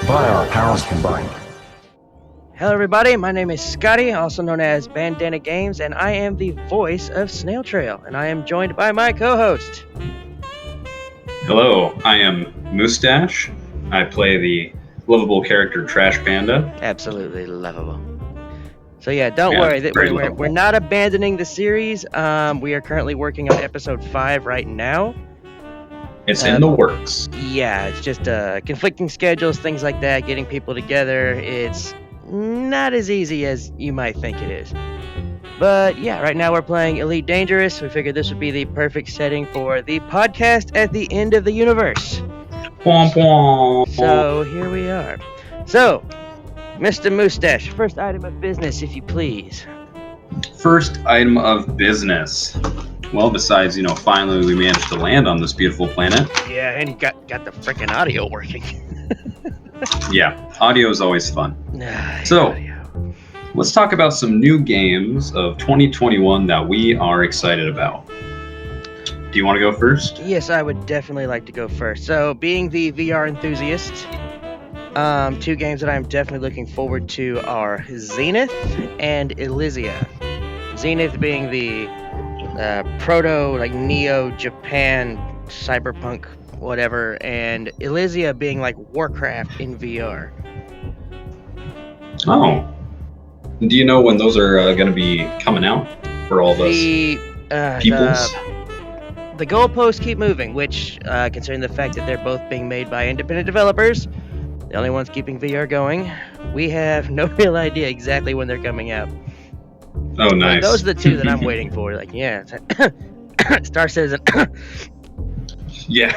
by our powers combined. Hello everybody, my name is Scotty, also known as Bandana Games, and I am the voice of Snail Trail, and I am joined by my co-host. Hello, I am Moustache. I play the lovable character Trash Panda. Absolutely lovable. So yeah, don't worry, we're not abandoning the series. We are currently working on episode 5 right now. It's in the works. Yeah, it's just conflicting schedules, things like that, getting people together. It's not as easy as you might think it is. But yeah, right now we're playing Elite Dangerous. We figured this would be the perfect setting for the podcast at the end of the universe. Womp womp. So here we are. So, Mr. Moustache, first item of business, if you please. First item of business. Well, besides, finally we managed to land on this beautiful planet. Yeah, and got the freaking audio working. Yeah, audio is always fun. So, let's talk about some new games of 2021 that we are excited about. Do you want to go first? Yes, I would definitely like to go first. So, being the VR enthusiast, two games that I'm definitely looking forward to are Zenith and Elysia. Zenith being the proto, Neo-Japan cyberpunk whatever, and Elysia being like Warcraft in VR. Oh. Do you know when those are going to be coming out for all those peoples? The goalposts keep moving, which, considering the fact that they're both being made by independent developers, the only ones keeping VR going, we have no real idea exactly when they're coming out. Oh, nice. Those are the two that I'm waiting for. Star Citizen. Yeah.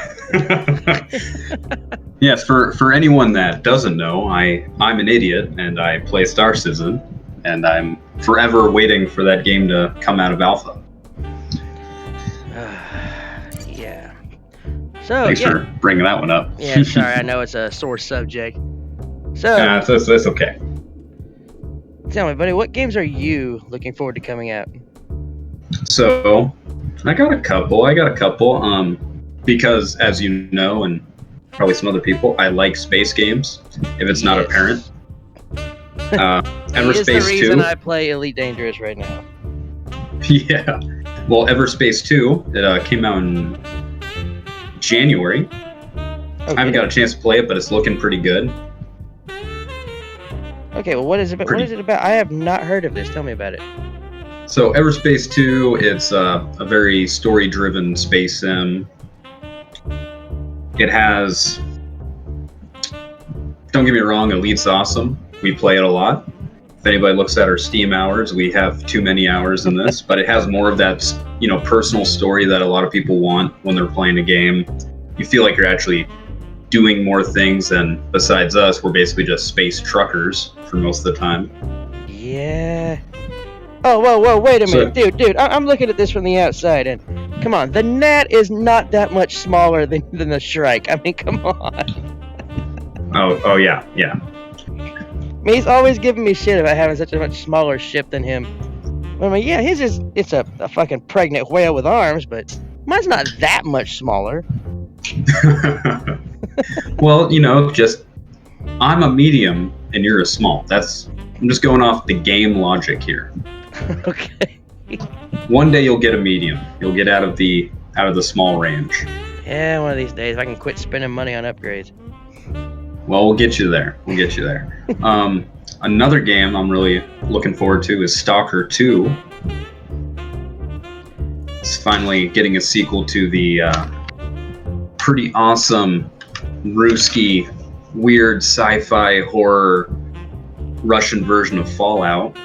Yes, for anyone that doesn't know, I'm an idiot and I play Star Citizen, and I'm forever waiting for that game to come out of alpha. Yeah. So thanks for bringing that one up. Yeah, sorry, I know it's a sore subject. So that's okay. Tell me, buddy, what games are you looking forward to coming out? So, I got a couple. Because, as you know, and probably some other people, I like space games, if it's not apparent. Everspace 2. Is the reason I play Elite Dangerous right now. Yeah. Well, Everspace 2, it came out in January. Okay. I haven't got a chance to play it, but it's looking pretty good. Okay, well, what is it about? I have not heard of this. Tell me about it. So, Everspace 2, it's a very story-driven space sim. It has, don't get me wrong, Elite's awesome. We play it a lot. If anybody looks at our Steam hours, we have too many hours in this, but it has more of that, personal story that a lot of people want when they're playing a game. You feel like you're actually doing more things, and besides us, we're basically just space truckers for most of the time. Yeah. Oh, whoa, wait a minute. Dude, I'm looking at this from the outside, and come on, the Gnat is not that much smaller than the Shrike. I mean, come on. Oh, yeah. I mean, he's always giving me shit about having such a much smaller ship than him. I mean, yeah, it's a fucking pregnant whale with arms, but mine's not that much smaller. Well, I'm a medium and you're a small. I'm just going off the game logic here. Okay. One day you'll get a medium. You'll get out of the small range. Yeah, one of these days if I can quit spending money on upgrades. Well, we'll get you there. Another game I'm really looking forward to is Stalker 2. It's finally getting a sequel to the pretty awesome Ruski weird sci-fi horror Russian version of Fallout.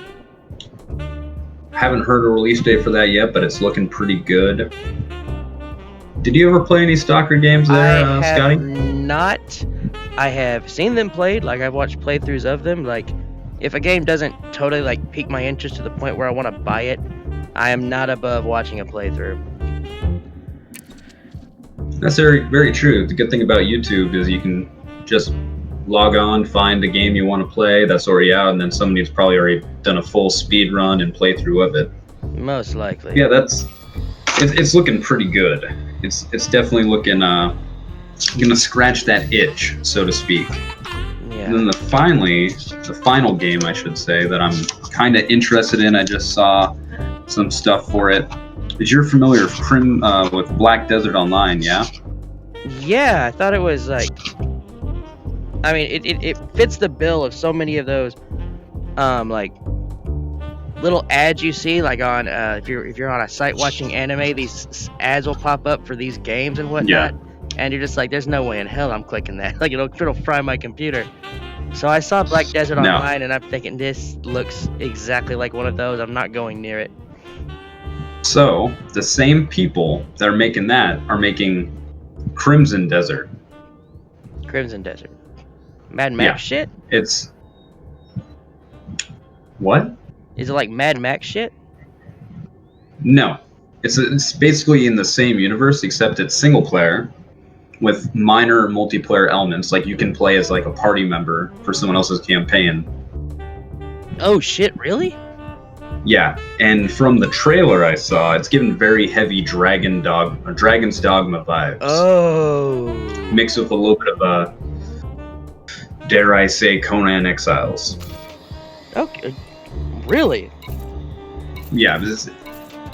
Haven't heard a release date for that yet, but it's looking pretty good. Did you ever play any Stalker games there, Scotty? I have not. I have seen them played. I've watched playthroughs of them. If a game doesn't totally pique my interest to the point where I want to buy it, I am not above watching a playthrough. That's very, very true. The good thing about YouTube is you can just log on, find a game you want to play that's already out, and then somebody's probably already done a full speed run and playthrough of it. Most likely. Yeah, it's looking pretty good. It's definitely looking gonna scratch that itch, so to speak. Yeah, Yeah. And then the final game, I should say, that I'm kind of interested in. I just saw some stuff for it. Is you're familiar with Black Desert Online? Yeah. Yeah, I thought it was like. I mean, it fits the bill of so many of those, like little ads you see, like on if you're on a site watching anime, these ads will pop up for these games and whatnot, and you're just like, there's no way in hell I'm clicking that. Like it'll fry my computer. So I saw Black Desert No. Online, and I'm thinking this looks exactly like one of those. I'm not going near it. So the same people that are making that are making Crimson Desert. Crimson Desert. Mad Max shit? It's what? Is it like Mad Max shit? No, it's basically in the same universe, except it's single player with minor multiplayer elements. Like you can play as like a party member for someone else's campaign. Oh shit! Really? Yeah, and from the trailer I saw, it's given very heavy Dragon's Dogma vibes. Oh. Mixed with a little bit of dare I say, Conan Exiles. Okay. Really? Yeah,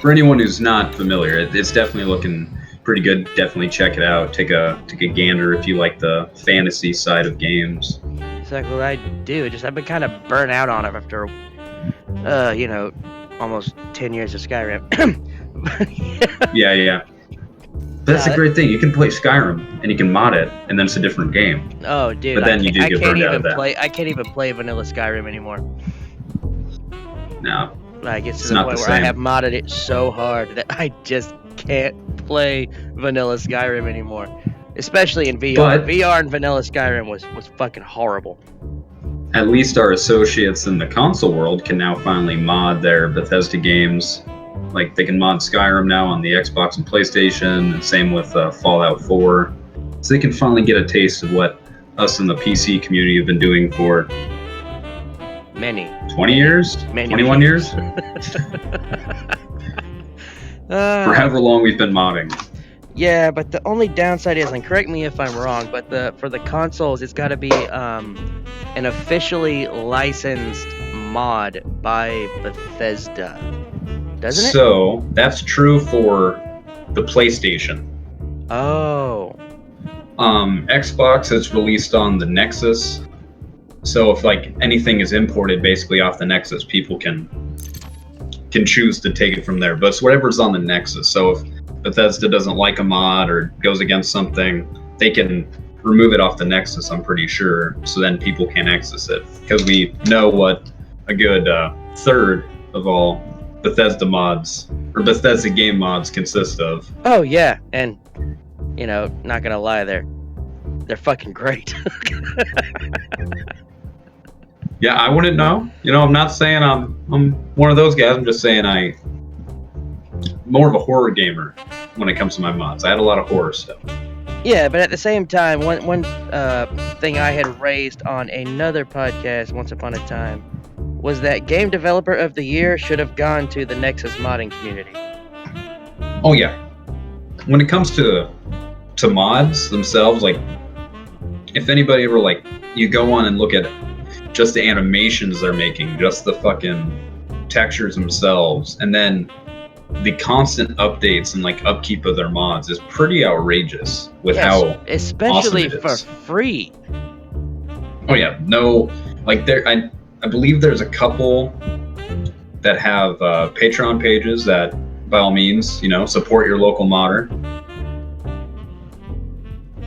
for anyone who's not familiar, it's definitely looking pretty good. Definitely check it out. Take a gander if you like the fantasy side of games. Exactly what I do. I've been kind of burnt out on it after, almost 10 years of Skyrim. Yeah. That's a great thing. You can play Skyrim and you can mod it, and then it's a different game. Oh, dude! But then you do get burned out of that. I can't even play vanilla Skyrim anymore. No. Like it's to the point where I have modded it so hard that I just can't play vanilla Skyrim anymore. Especially in VR. But VR and vanilla Skyrim was fucking horrible. At least our associates in the console world can now finally mod their Bethesda games. Like they can mod Skyrim now on the Xbox and PlayStation, and same with Fallout 4. So they can finally get a taste of what us in the PC community have been doing for 20 years? 21 years? For however long we've been modding. Yeah, but the only downside is, and correct me if I'm wrong, but for the consoles, it's got to be an officially licensed mod by Bethesda, doesn't it? So that's true for the PlayStation. Oh. Xbox is released on the Nexus. So if like anything is imported basically off the Nexus, people can choose to take it from there. But it's whatever's on the Nexus. So if Bethesda doesn't like a mod or goes against something, they can remove it off the Nexus, I'm pretty sure. So then people can't access it. Because we know what a good third of all Bethesda mods, or Bethesda game mods, consist of. Oh yeah, and not gonna lie, they're fucking great. Yeah, I wouldn't know. I'm not saying I'm one of those guys. I'm just saying I'm more of a horror gamer when it comes to my mods. I had a lot of horror stuff. Yeah, but at the same time, one thing I had raised on another podcast once upon a time was that Game Developer of the Year should have gone to the Nexus modding community. Oh yeah. When it comes to mods themselves, like if anybody ever you go on and look at just the animations they're making, just the fucking textures themselves, and then the constant updates and upkeep of their mods is pretty outrageous with how especially awesome it for is. Free. Oh yeah, no, I believe there's a couple that have Patreon pages that, by all means, support your local modder.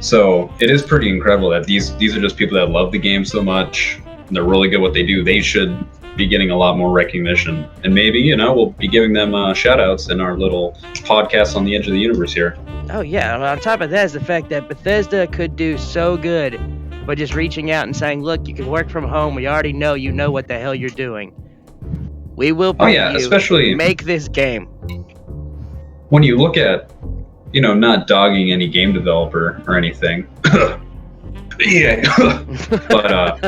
So it is pretty incredible that these are just people that love the game so much. And they're really good at what they do. They should be getting a lot more recognition. And maybe, we'll be giving them shout outs in our little podcast on the edge of the universe here. Oh yeah, on top of that is the fact that Bethesda could do so good by just reaching out and saying, look, you can work from home. We already know you know what the hell you're doing. We will pay you, especially make this game. When you look at, not dogging any game developer or anything. Yeah. But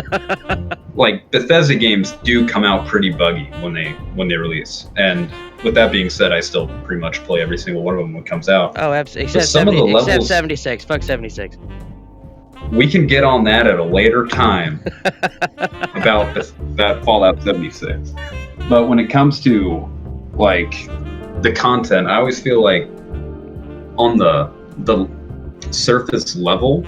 Bethesda games do come out pretty buggy when they release. And with that being said, I still pretty much play every single one of them when it comes out. Oh, absolutely. Except 76. Fuck 76. we can get on that at a later time about that Fallout 76. But when it comes to like the content, I always feel like on the surface level,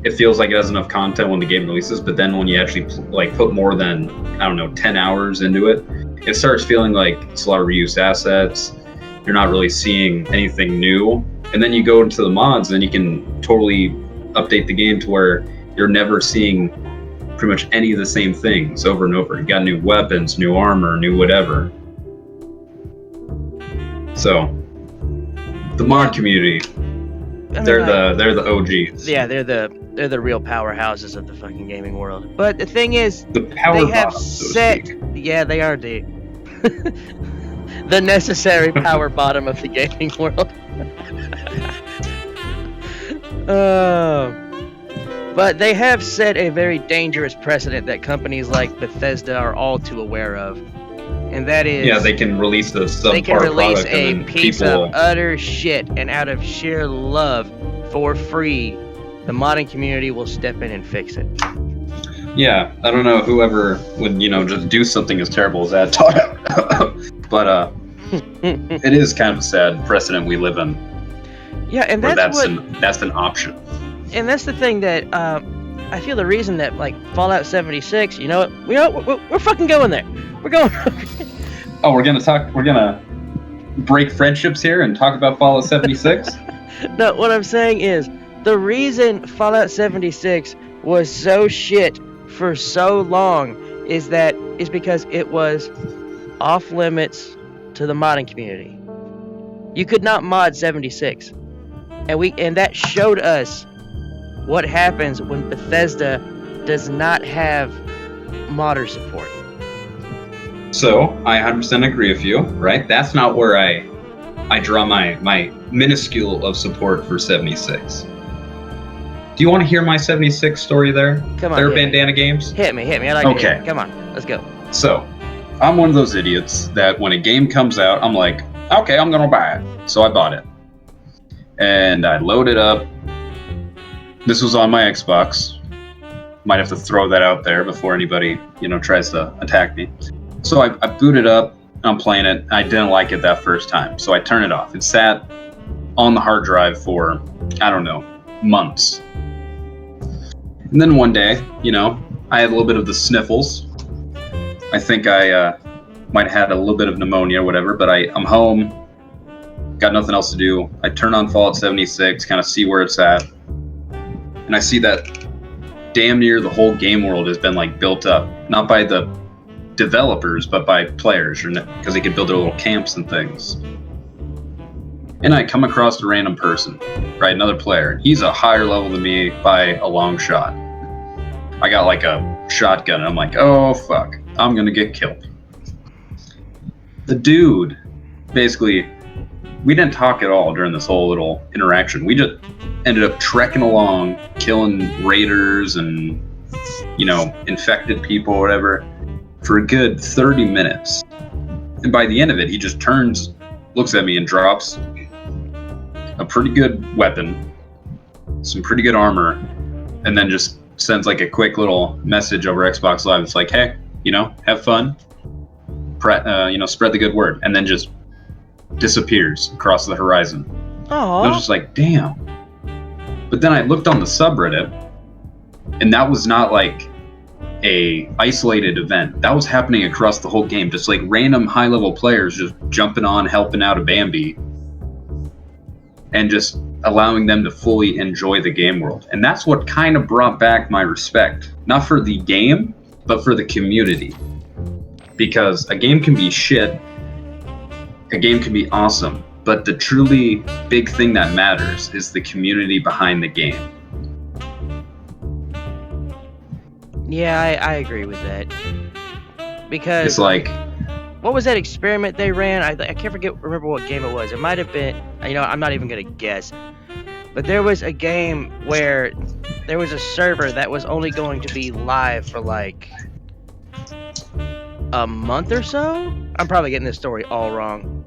it feels like it has enough content when the game releases. But then when you actually like put more than 10 hours into it, it starts feeling like it's a lot of reused assets. You're not really seeing anything new. And then you go into the mods, and you can totally update the game to where you're never seeing pretty much any of the same things over and over. You got new weapons, new armor, new whatever. So the mod community, they're the OGs. Yeah, they're the real powerhouses of the fucking gaming world. But the thing is, the power they have bottom, so to set. speak. Yeah, they are, dude. The necessary power bottom of the gaming world. But they have set a very dangerous precedent that companies like Bethesda are all too aware of, and that is they can release a subpar they can release product a and then piece people... of utter shit, and out of sheer love for free, the modding community will step in and fix it. Yeah, I don't know whoever would just do something as terrible as that. But it is kind of a sad precedent we live in. Yeah, and that's an option. And that's the thing that I feel the reason that like Fallout 76, we're fucking going there. We're going. Oh, we're gonna break friendships here and talk about Fallout 76. No, what I'm saying is the reason Fallout 76 was so shit for so long is because it was off limits to the modding community. You could not mod 76, and that showed us what happens when Bethesda does not have modder support. So I 100% agree with you, right? That's not where I draw my minuscule of support for 76. Do you want to hear my 76 story there? Come on, There are Bandana games? Hit me. I like to hear it. Come on, let's go. So, I'm one of those idiots that when a game comes out, I'm like, okay, I'm gonna buy it. So I bought it. And I loaded up. This was on my Xbox. Might have to throw that out there before anybody, tries to attack me. So I booted up, I'm playing it. I didn't like it that first time, so I turned it off. It sat on the hard drive for, months. And then one day, I had a little bit of the sniffles. I think I might have had a little bit of pneumonia or whatever, but I'm home, got nothing else to do. I turn on Fallout 76, kind of see where it's at. And I see that damn near the whole game world has been built up, not by the developers, but by players, because they could build their little camps and things. And I come across a random person, right, another player. He's a higher level than me by a long shot. I got a shotgun, and I'm like, oh fuck, I'm gonna get killed. The dude, basically, we didn't talk at all during this whole little interaction. We just ended up trekking along, killing raiders and, infected people or whatever for a good 30 minutes. And by the end of it, he just turns, looks at me and drops a pretty good weapon, some pretty good armor, and then just sends a quick little message over Xbox Live. It's like, hey, have fun, spread the good word, and then just disappears across the horizon. Aww. I was just like, damn. But then I looked on the subreddit, and that was not a isolated event. That was happening across the whole game. Just random high-level players just jumping on, helping out a Bambi, and just allowing them to fully enjoy the game world. And that's what kind of brought back my respect. Not for the game, but for the community. Because a game can be shit, a game can be awesome, but the truly big thing that matters is the community behind the game. Yeah, I agree with that. Because it's what was that experiment they ran? I can't remember what game it was. It might have been, I'm not even gonna guess. But there was a game where there was a server that was only going to be live for a month or so. I'm probably getting this story all wrong.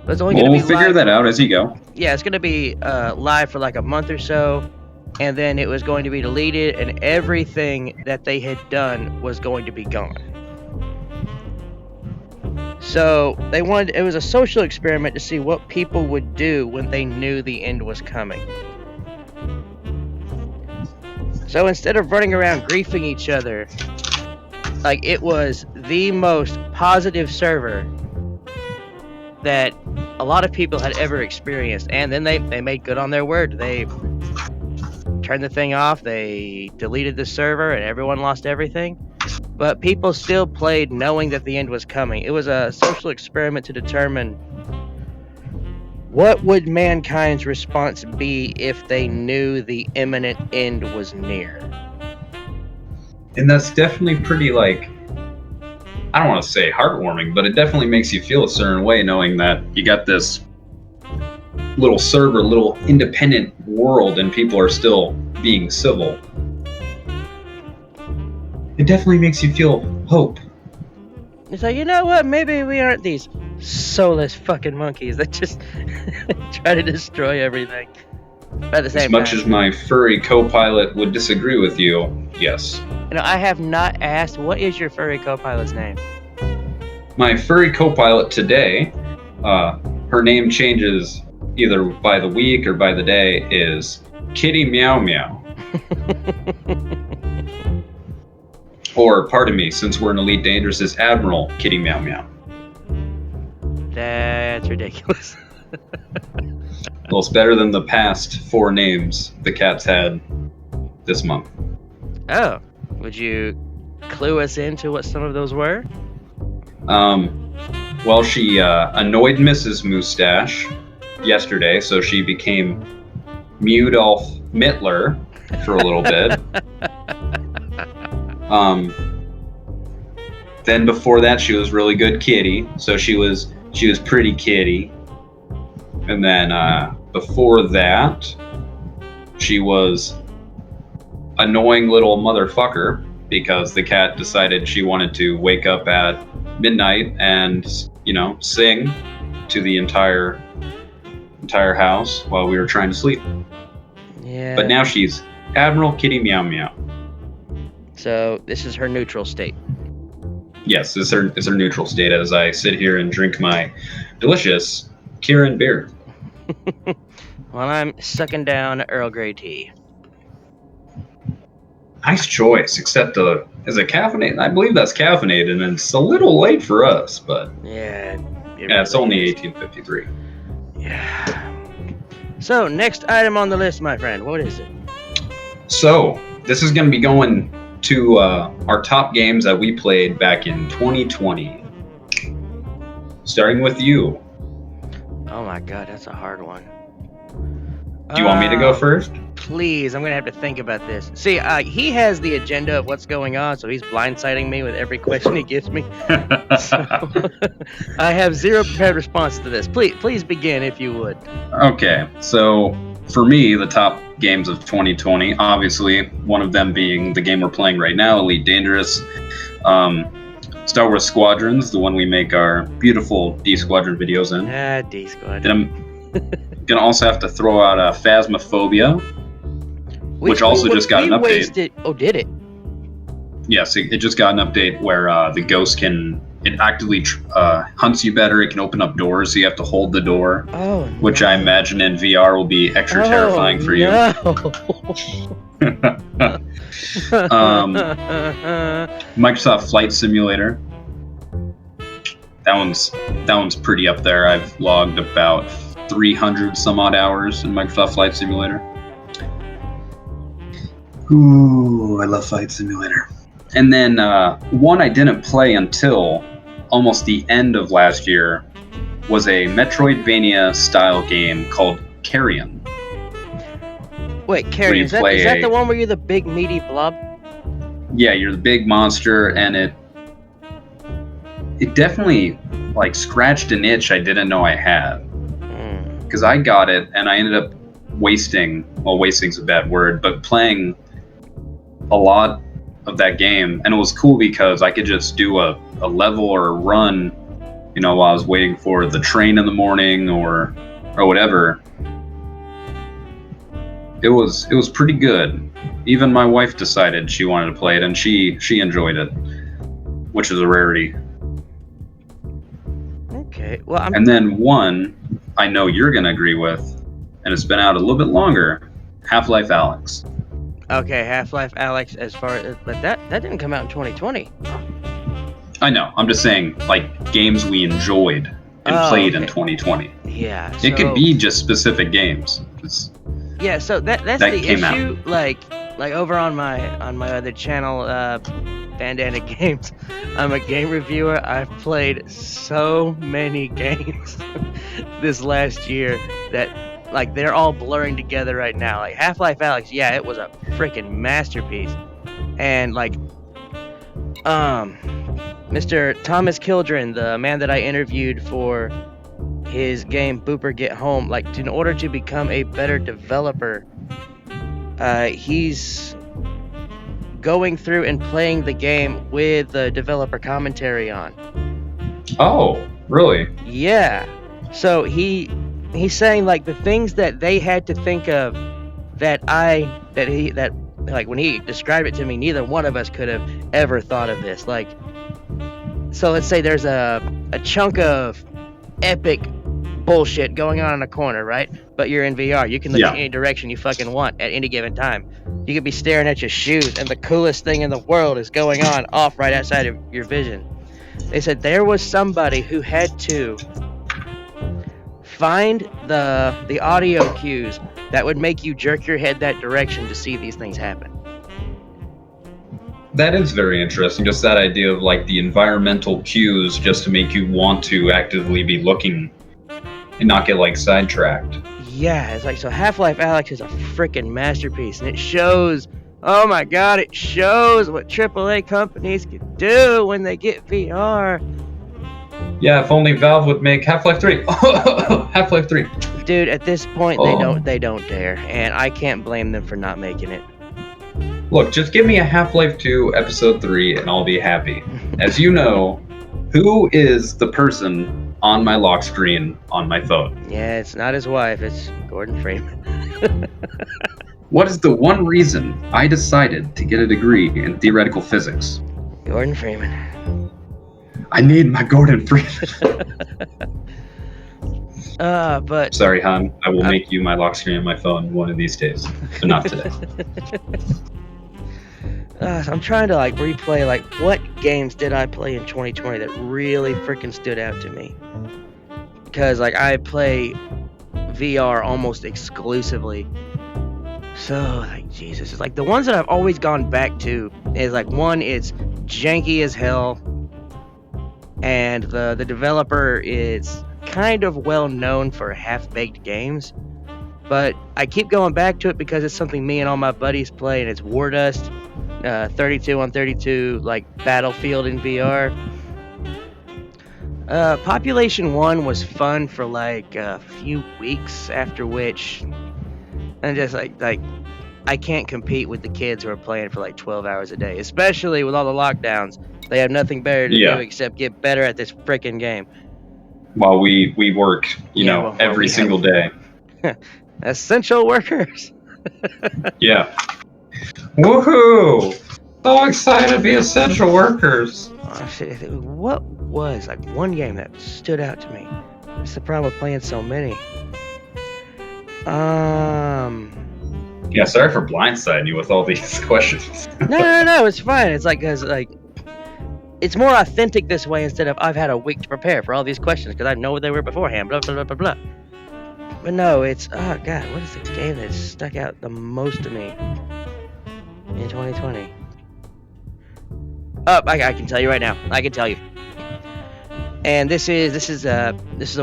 But it's only we'll figure that out as you go. Yeah, it's gonna be live for a month or so, and then it was going to be deleted, and everything that they had done was going to be gone. So they wanted, it was a social experiment to see what people would do when they knew the end was coming. So instead of running around griefing each other, like, it was the most positive server that a lot of people had ever experienced. And then they made good on their word. They turned the thing off, they deleted the server, and everyone lost everything. But people still played knowing that the end was coming. It was a social experiment to determine what would mankind's response be if they knew the imminent end was near. And that's definitely pretty, like, I don't want to say heartwarming, but it definitely makes you feel a certain way knowing that you got this little server, little independent world, and people are still being civil. It definitely makes you feel hope. It's like, you know what? Maybe we aren't these soulless fucking monkeys that just try to destroy everything. But at the same As much time, as my furry co-pilot would disagree with you, yes. you know, I have not asked, what is your furry co-pilot's name? My furry co-pilot today, her name changes either by the week or by the day, is Kitty Meow Meow. Or, pardon me, since we're in Elite Dangerous, is Admiral Kitty Meow Meow. That's ridiculous. Well, it's better than the past 4 names the cats had this month. Oh, would you clue us into what some of those were? Well, she annoyed Mrs. Moustache yesterday, so she became Mudolph Mittler for a little bit. Then before that, she was really good kitty, so she was pretty kitty. And then before that, she was annoying little motherfucker, because the cat decided she wanted to wake up at midnight and, you know, sing to the entire house while we were trying to sleep. Yeah. But now she's Admiral Kitty Meow Meow. So this is her neutral state. Yes, it's her neutral state as I sit here and drink my delicious Kirin beer. While I'm sucking down Earl Grey tea. Nice choice, except is it caffeinated? I believe that's caffeinated, and it's a little late for us, but Yeah. it's only 1853. Yeah. So next item on the list, my friend, what is it? So this is going to be going to our top games that we played back in 2020. Starting with you. Oh my god, that's a hard one. Do you want me to go first? Please, I'm gonna have to think about this. See, he has the agenda of what's going on, so he's blindsiding me with every question he gives me. So, I have zero prepared responses to this. Please begin, if you would. Okay, so for me, the top games of 2020, obviously, one of them being the game we're playing right now, Elite Dangerous. Star Wars Squadrons, the one we make our beautiful D-squadron videos in. D-squadron. And I'm gonna also have to throw out Phasmophobia, which also just got an update. Oh, did it? Yes, it just got an update where the ghost it actively hunts you better. It can open up doors, so you have to hold the door. Oh, which I imagine in VR will be extra terrifying for you. Microsoft Flight Simulator. That one's pretty up there. I've logged about 300 some odd hours in Microsoft Flight Simulator. Ooh, I love Flight Simulator. And then one I didn't play until almost the end of last year was a Metroidvania style game called Carrion. Wait, Carrion, is that the one where you're the big meaty blob? Yeah, you're the big monster, and it definitely like scratched an itch I didn't know I had. Because I got it, and I ended up wasting's a bad word, but playing a lot of that game, and it was cool because I could just do a level or a run, you know, while I was waiting for the train in the morning or whatever. It was pretty good. Even my wife decided she wanted to play it, and she enjoyed it, which is a rarity. Okay. Well, And then one I know you're gonna agree with, and it's been out a little bit longer. Half-Life Alyx. okay. Half-Life Alyx, as far as, but that didn't come out in 2020. I know. I'm just saying, like, games we enjoyed and played in 2020. Yeah. It could be just specific games. Yeah. So that's that the came issue. Like over on my other channel, Bandana Games, I'm a game reviewer. I've played so many games this last year that like they're all blurring together right now. Like Half-Life Alyx, yeah, it was a freaking masterpiece. And like Mr. Thomas Kildren, the man that I interviewed for his game Booper Get Home, like in order to become a better developer, he's going through and playing the game with the developer commentary on. Oh, really? Yeah. So he's saying like the things that they had to think of that like when he described it to me, neither one of us could have ever thought of this. Like, so let's say there's a chunk of epic bullshit going on in a corner, right? But you're in VR. You can look in any direction you fucking want at any given time. You could be staring at your shoes, and the coolest thing in the world is going on off right outside of your vision. They said there was somebody who had to find the audio cues that would make you jerk your head that direction to see these things happen. That is very interesting. Just that idea of like the environmental cues just to make you want to actively be looking and not get like sidetracked. Yeah, it's like, so Half-Life Alyx is a freaking masterpiece, and it shows, oh my god, it shows what AAA companies can do when they get VR. Yeah, if only Valve would make Half-Life 3. Half-Life 3. Dude, at this point, they don't dare, and I can't blame them for not making it. Look, just give me a Half-Life 2 Episode 3 and I'll be happy. As you know, who is the person on my lock screen on my phone? Yeah, it's not his wife, it's Gordon Freeman. What is the one reason I decided to get a degree in theoretical physics? Gordon Freeman. I need my Gordon Freeman. But... Sorry, hon. I will make you my lock screen on my phone one of these days, but not today. I'm trying to like replay like what games did I play in 2020 that really freaking stood out to me, because like I play VR almost exclusively, so like Jesus, it's like the ones that I've always gone back to is like, one, it's janky as hell, and the developer is kind of well known for half-baked games, but I keep going back to it because it's something me and all my buddies play, and it's Wardust. 32 on 32, like Battlefield in VR. Population 1 was fun for like a few weeks, after which I'm just like I can't compete with the kids who are playing for like 12 hours a day, especially with all the lockdowns. They have nothing better to do except get better at this freaking game. While we work, every single day. Essential workers. Yeah. Woohoo! So excited to be essential workers. What was like one game that stood out to me? That's the problem with playing so many. Yeah, sorry for blindsiding you with all these questions. No, it's fine. It's like, cause like it's more authentic this way instead of I've had a week to prepare for all these questions because I know what they were beforehand. Blah blah blah blah blah. But no, it's oh god, what is the game that stuck out the most to me in 2020? Oh, I can tell you right now. I can tell you. And this is a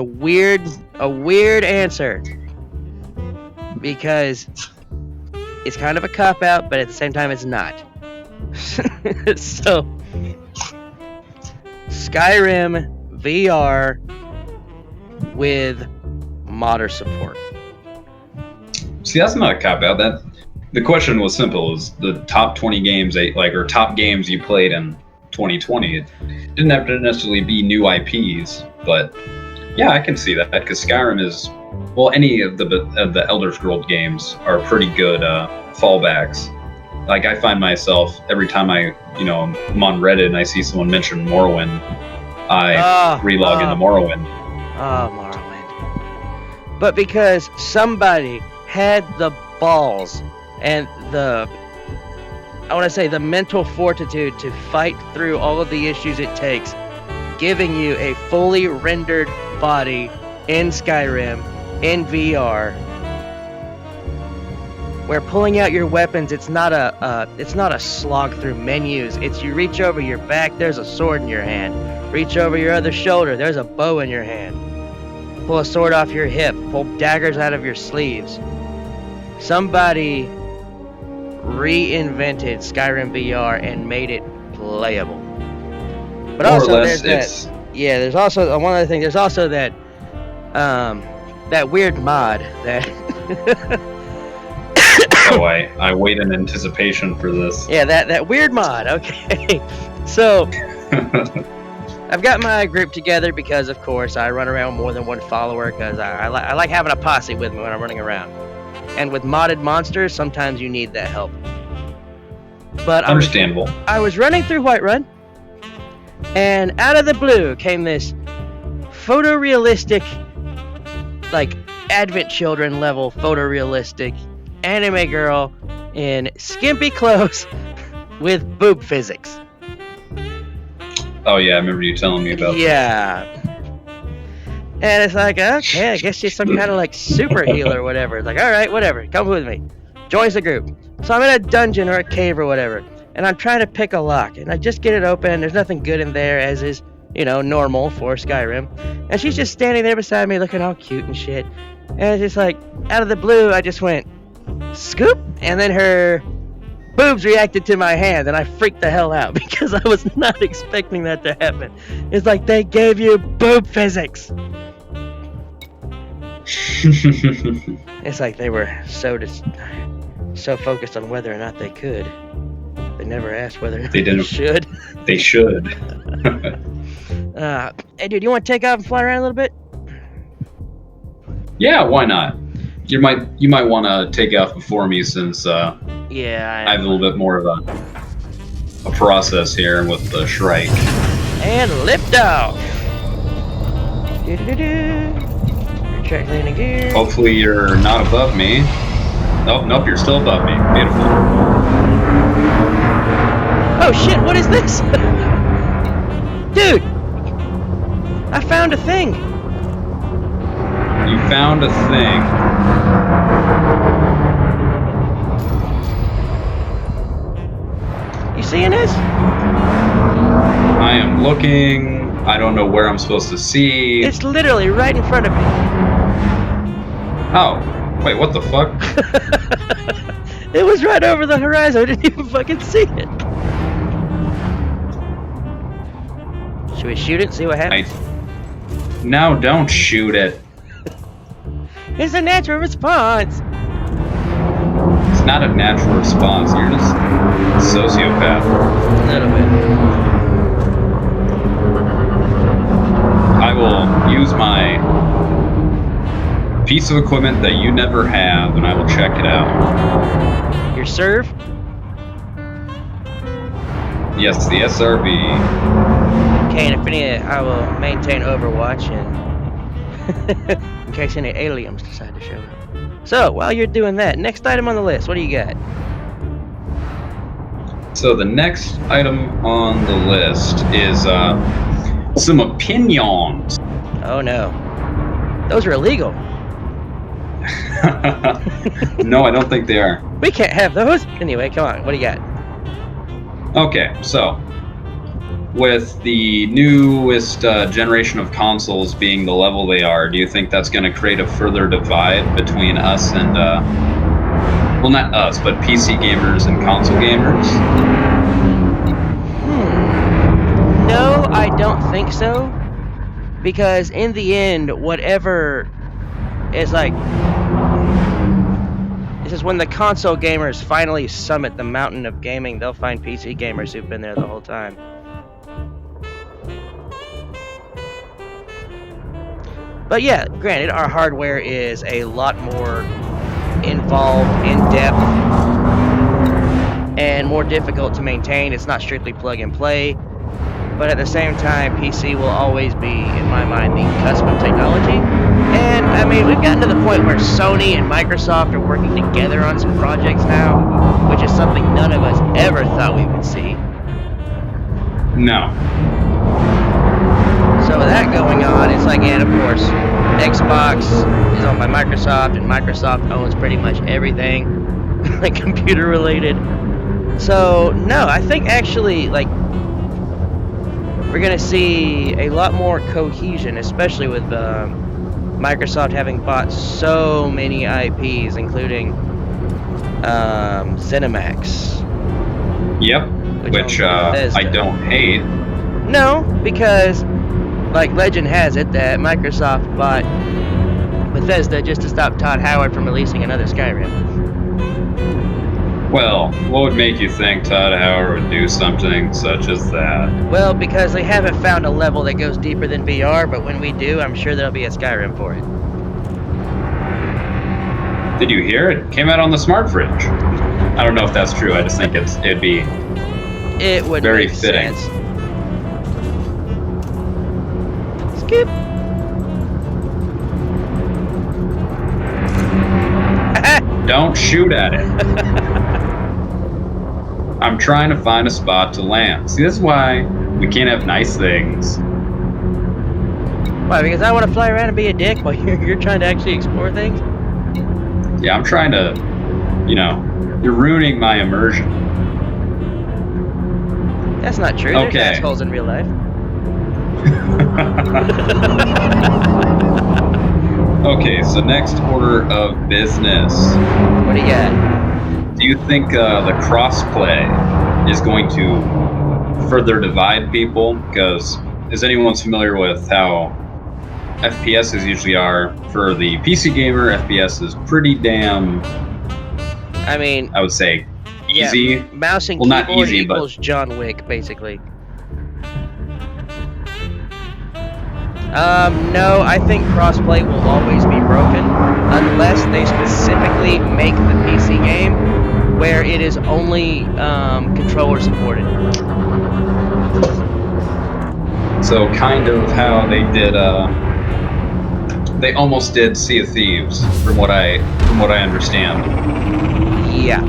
weird answer because it's kind of a cop out, but at the same time it's not. So Skyrim VR with modder support. See, that's not a cop out. That the question was simple: is the top 20 games or top games you played in 2020? It didn't have to necessarily be new IPs, but yeah, I can see that because Skyrim is well, any of the Elder Scrolls games are pretty good fallbacks. Like I find myself every time I'm on Reddit and I see someone mention Morrowind, I relog into Morrowind. Oh, Morrowind. But because somebody had the balls and the mental fortitude to fight through all of the issues it takes, giving you a fully rendered body in Skyrim, in VR, where pulling out your weapons, it's not a slog through menus. It's you reach over your back, there's a sword in your hand. Reach over your other shoulder, there's a bow in your hand. Pull a sword off your hip, pull daggers out of your sleeves. Somebody reinvented Skyrim VR and made it playable. But More also or less, there's that. Yeah, there's also one other thing. There's also that weird mod that. Oh, I wait in anticipation for this. Yeah, that weird mod. Okay, so I've got my group together because, of course, I run around with more than one follower because I like having a posse with me when I'm running around. And with modded monsters, sometimes you need that help. But understandable. I was running through Whiterun, and out of the blue came this photorealistic, like Advent Children level photorealistic anime girl in skimpy clothes with boob physics. Oh yeah, I remember you telling me about that. Yeah. And it's like, okay, I guess she's some kind of like super healer or whatever. It's like, alright, whatever, come with me. Joins the group. So I'm in a dungeon or a cave or whatever, and I'm trying to pick a lock, and I just get it open, there's nothing good in there, as is, normal for Skyrim. And she's just standing there beside me looking all cute and shit. And it's just like, out of the blue, I just went, scoop, and then her boobs reacted to my hand, and I freaked the hell out because I was not expecting that to happen. It's like they gave you boob physics. It's like they were so focused on whether or not they could. They never asked whether or not they should. They should. Hey, dude, you want to take off and fly around a little bit? Yeah, why not? You might want to take off before me since I have a little bit more of a process here with the Shrike. And lift off. Check landing gear. Hopefully you're not above me. Nope, you're still above me. Beautiful. Oh shit, what is this? Dude! I found a thing! You found a thing. You seeing this? I am looking. I don't know where I'm supposed to see. It's literally right in front of me. Oh, wait, what the fuck? It was right over the horizon. I didn't even fucking see it. Should we shoot it and see what happens? No, don't shoot it. It's a natural response. It's not a natural response. You're just a sociopath. A little bit. I will use my piece of equipment that you never have, and I will check it out. Your serve? Yes, the SRB. Okay, and if any, I will maintain Overwatch and in case any aliens decide to show up. So, while you're doing that, next item on the list, what do you got? So the next item on the list is some opinions. Oh no. Those are illegal. No, I don't think they are. We can't have those. Anyway, come on, what do you got? Okay, so with the newest generation of consoles being the level they are, do you think that's going to create a further divide between us and, well, not us, but PC gamers and console gamers? No, I don't think so. Because in the end, whatever is like... This is when the console gamers finally summit the mountain of gaming, they'll find PC gamers who've been there the whole time. But yeah, granted, our hardware is a lot more involved, in-depth, and more difficult to maintain. It's not strictly plug and play. But at the same time, PC will always be, in my mind, the cusp of technology. And, I mean, we've gotten to the point where Sony and Microsoft are working together on some projects now, which is something none of us ever thought we would see. No. So with that going on, it's like, and of course, Xbox is owned by Microsoft, and Microsoft owns pretty much everything, like, computer-related. So, no, I think actually, like, we're going to see a lot more cohesion, especially with Microsoft having bought so many IPs, including ZeniMax. Yep. Which I don't hate. No, because, like legend has it, that Microsoft bought Bethesda just to stop Todd Howard from releasing another Skyrim. Well, what would make you think Todd Howard would do something such as that? Well, because they haven't found a level that goes deeper than VR, but when we do, I'm sure there'll be a Skyrim for it. Did you hear it? Came out on the smart fridge. I don't know if that's true. I just think it'd be very fitting. Sense. Skip. Don't shoot at it. I'm trying to find a spot to land. See, this is why we can't have nice things. Why? Because I want to fly around and be a dick while you're trying to actually explore things? Yeah, I'm trying to, you're ruining my immersion. That's not true. Okay. There's assholes in real life. Okay, so next order of business. What do you got? Do you think the crossplay is going to further divide people? Because is anyone familiar with how FPSs usually are? For the PC gamer, FPS is pretty damn, I mean, I would say, easy. Yeah, mouse and well, keyboard not easy, equals but John Wick, basically. No, I think crossplay will always be broken unless they specifically make the PC game where it is only controller supported. So kind of how they did, they almost did Sea of Thieves, from what I understand. Yeah.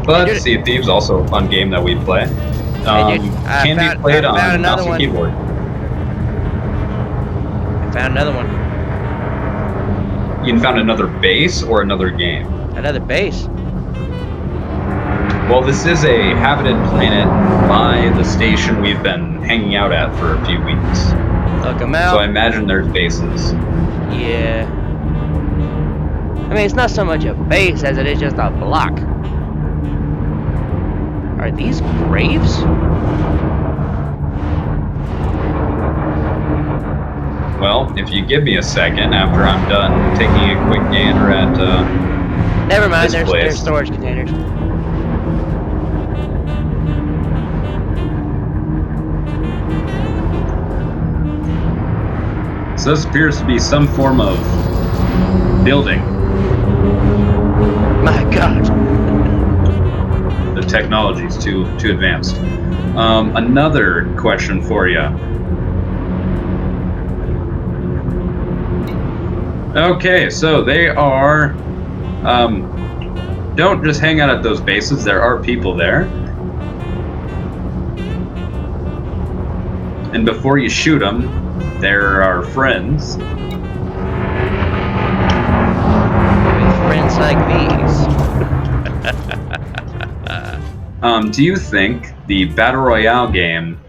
But Sea of Thieves also a fun game that we play. Can be played on mouse and keyboard. Found another one. You found another base or another game? Another base. Well, this is a habited planet by the station we've been hanging out at for a few weeks. Look them out. So I imagine there's bases. Yeah. I mean, it's not so much a base as it is just a block. Are these graves? Well, if you give me a second after I'm done taking a quick gander at never mind, this place. There's storage containers. So this appears to be some form of building. My God. The technology is too advanced. Another question for you. Okay, so they are, don't just hang out at those bases, there are people there. And before you shoot them, there are friends. With friends like these. Do you think the Battle Royale game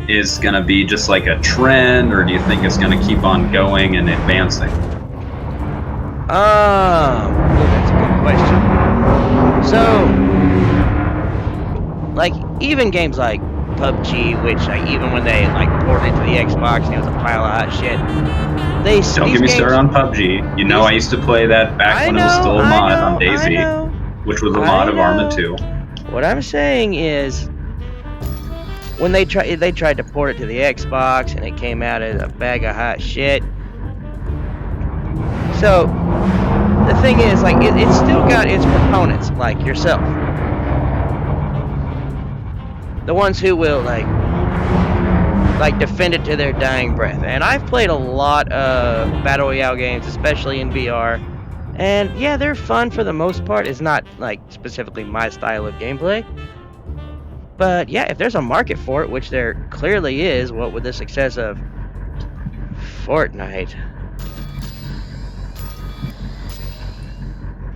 is going to be just like a trend, or do you think it's going to keep on going and advancing? That's a good question. So, like, even games like PUBG, which even when they ported it to the Xbox and it was a pile of hot shit, don't get me started on PUBG. You know, I used to play that back when it was still a mod on Daisy, which was a mod of Arma 2. What I'm saying is, when they tried to port it to the Xbox, and it came out as a bag of hot shit. So the thing is, like, it's still got its proponents, like yourself, the ones who will like defend it to their dying breath. And I've played a lot of battle royale games, especially in VR, and yeah, they're fun for the most part. It's not like specifically my style of gameplay, but yeah, if there's a market for it, which there clearly is, what with the success of Fortnite,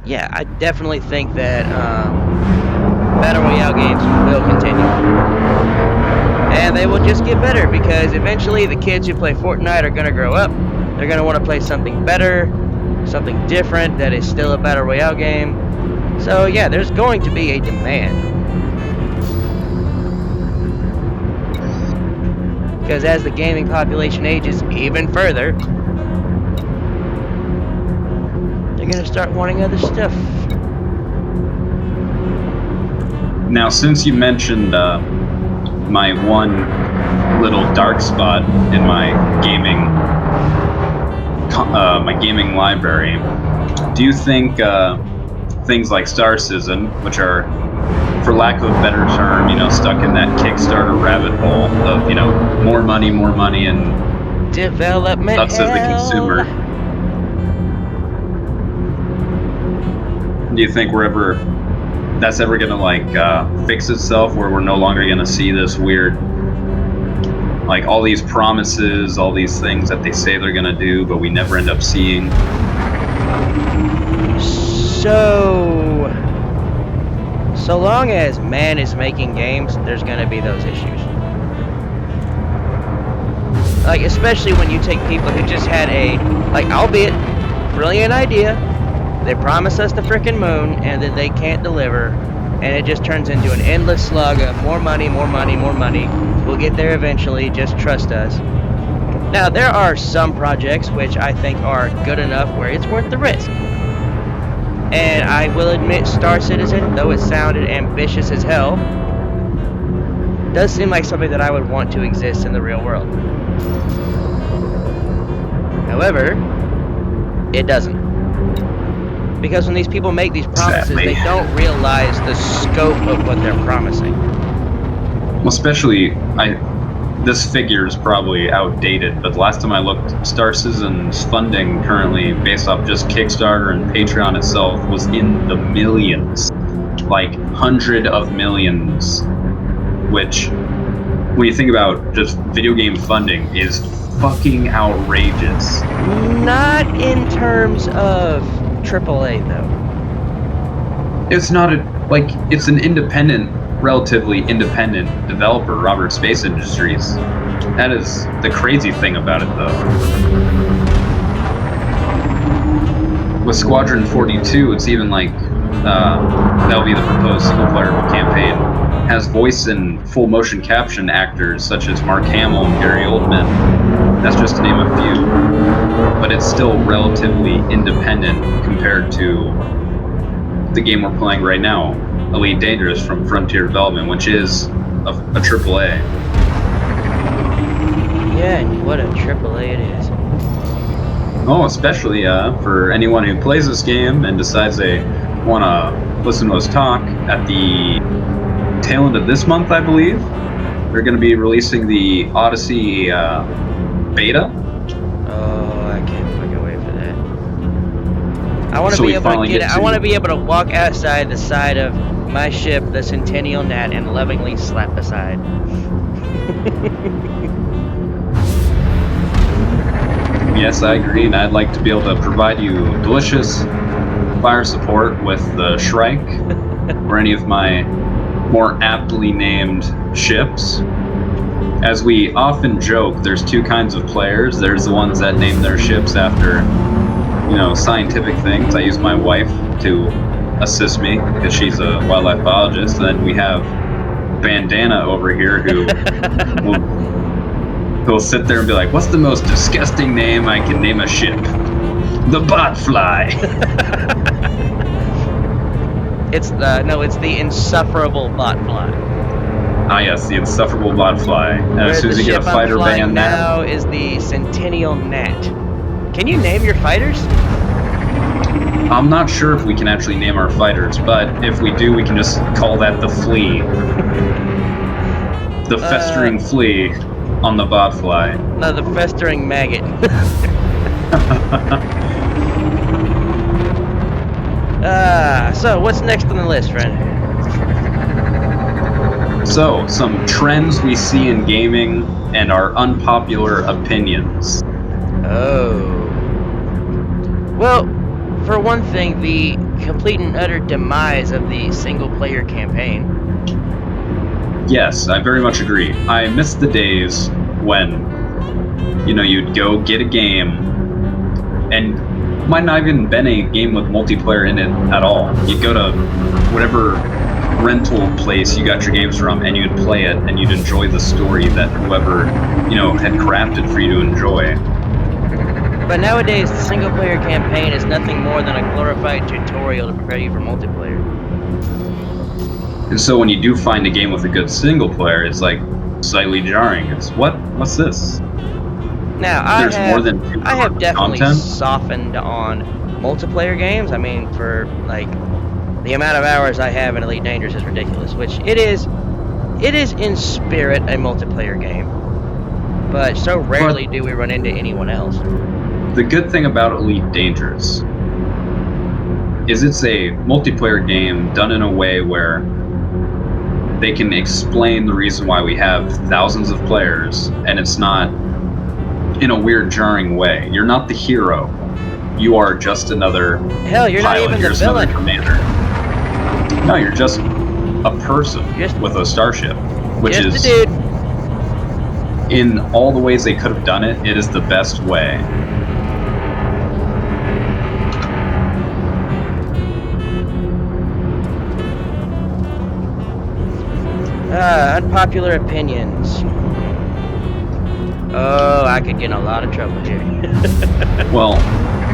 yeah, I definitely think that battle royale games will continue. And they will just get better, because eventually the kids who play Fortnite are going to grow up. They're going to want to play something better, something different that is still a battle royale game. So yeah, there's going to be a demand. Because as the gaming population ages even further, they're going to start wanting other stuff. Now, since you mentioned my one little dark spot in my gaming library, do you think things like Star Citizen, which are, for lack of a better term, stuck in that Kickstarter rabbit hole of, more money, and development us as the consumer, do you think that's ever gonna fix itself, where we're no longer gonna see this weird, like, all these promises, all these things that they say they're gonna do, but we never end up seeing? So long as man is making games, there's gonna be those issues. Like, especially when you take people who just had a, like, albeit brilliant idea, they promise us the frickin' moon, and then they can't deliver, and it just turns into an endless slug of more money. We'll get there eventually, just trust us. Now, there are some projects which I think are good enough where it's worth the risk. And I will admit, Star Citizen, though it sounded ambitious as hell, does seem like something that I would want to exist in the real world. However, it doesn't. Because when these people make these promises, Sadly, they don't realize the scope of what they're promising. Well, especially, this figure is probably outdated, but the last time I looked, Star Citizen's funding currently, based off just Kickstarter and Patreon itself, was in the millions. Like, hundred of millions. Which, when you think about just video game funding, is fucking outrageous. Not in terms of AAA, though. It's not it's an relatively independent developer, Everspace Industries. That is the crazy thing about it, though. With Squadron 42, it's even that'll be the proposed single-player campaign, has voice and full motion caption actors such as Mark Hamill and Gary Oldman. That's just to name a few. But it's still relatively independent compared to the game we're playing right now, Elite Dangerous from Frontier Development, which is a AAA. Yeah, and what a AAA it is. Oh, especially for anyone who plays this game and decides they want to listen to us talk, at the tail end of this month, I believe, they're going to be releasing the Odyssey beta. Oh, I can't fucking wait for that. I want to So be we able to finally get get it. I to- want to be able to walk outside the side of my ship, the Centennial Gnat, and lovingly slap the side. Yes, I agree, and I'd like to be able to provide you delicious fire support with the Shrike or any of my more aptly named ships. As we often joke, there's two kinds of players. There's the ones that name their ships after, scientific things. I use my wife to assist me because she's a wildlife biologist. And then we have Bandana over here who will sit there and be like, what's the most disgusting name I can name a ship? The Botfly. It's the insufferable Botfly. Ah, yes, the insufferable botfly. And as soon The as you get a ship I'm fighter flying band that, now is the Centennial Gnat. Can you name your fighters? I'm not sure if we can actually name our fighters, but if we do, we can just call that the flea. The festering flea on the botfly. No, the festering maggot. So what's next on the list, friend? So, some trends we see in gaming and our unpopular opinions. Oh. Well, for one thing, the complete and utter demise of the single-player campaign. Yes, I very much agree. I miss the days when, you'd go get a game, and might not even been a game with multiplayer in it at all. You'd go to whatever rental place you got your games from, and you'd play it, and you'd enjoy the story that whoever, had crafted for you to enjoy. But nowadays, the single-player campaign is nothing more than a glorified tutorial to prepare you for multiplayer. And so when you do find a game with a good single player, it's like slightly jarring. It's what's this? Now, I have definitely content? softened on multiplayer games. I mean, for like the amount of hours I have in Elite Dangerous is ridiculous, which it is in spirit a multiplayer game. But so rarely do we run into anyone else. The good thing about Elite Dangerous is it's a multiplayer game done in a way where they can explain the reason why we have thousands of players, and it's not in a weird, jarring way. You're not the hero. You are just another you're pilot. not even You're the villain. Commander. No, you're just a person with a starship, which is, a dude. In all the ways they could have done it, it is the best way. Unpopular opinions. Oh, I could get in a lot of trouble here. Well,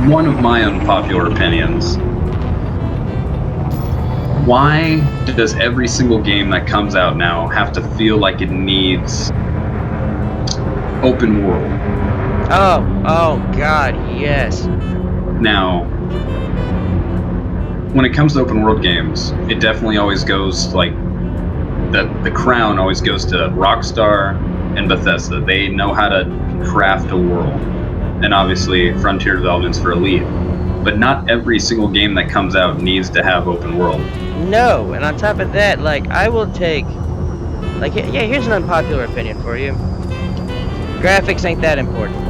one of my unpopular opinions. Why does every single game that comes out now have to feel like it needs open world? Oh God, yes. Now, when it comes to open world games, it definitely always goes like the crown always goes to Rockstar and Bethesda. They know how to craft a world, and obviously Frontier Developments for Elite. But not every single game that comes out needs to have open world. No, and on top of that, like I will take, like here's an unpopular opinion for you. Graphics ain't that important.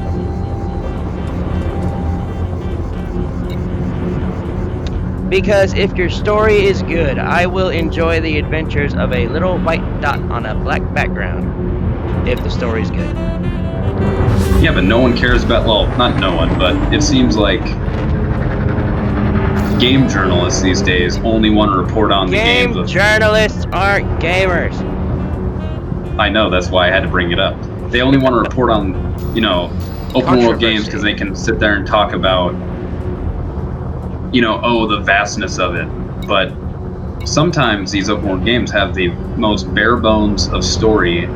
Because if your story is good, I will enjoy the adventures of a little white dot on a black background. If the story's good. Yeah, but no one cares about, well, not no one, but it seems like game journalists these days only want to report on the games. Game journalists aren't gamers. I know, that's why I had to bring it up. They only want to report on, open world games because they can sit there and talk about, the vastness of it. But sometimes these open world games have the most bare bones of story,